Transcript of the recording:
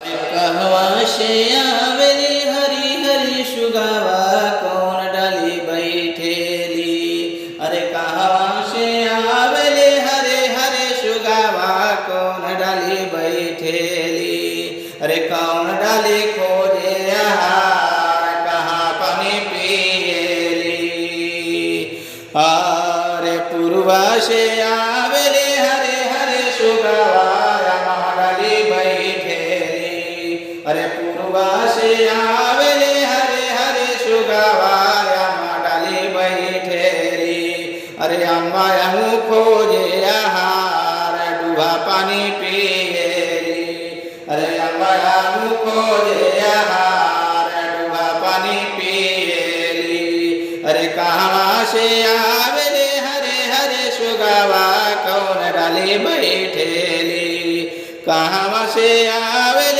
कहवा से आवेली हरी हरी सुगावा कौन डाली बैठेली। अरे कहवा से आवेली हरे हरे सुगावा कौन डाली बैठेली। अरे कौन डाली खोजे आहार कहाँ पानी पिएली। अरे पूर्वा से आवेली हरे हरे सुगावा डाली बैठेली। अरे पूर्वा से आवेले हरे हरे सुगावा डाली बैठेली। अरे अम्मा यहूँ खोजे आहार डूबा पानी पिएली। अरे अम्मा यहूँ खोजे आहार डूबा पानी पिएली। अरे कहाँ से आवेले हरे हरे सुगावा कौन डाली बैठेली। कहाँ से आवेले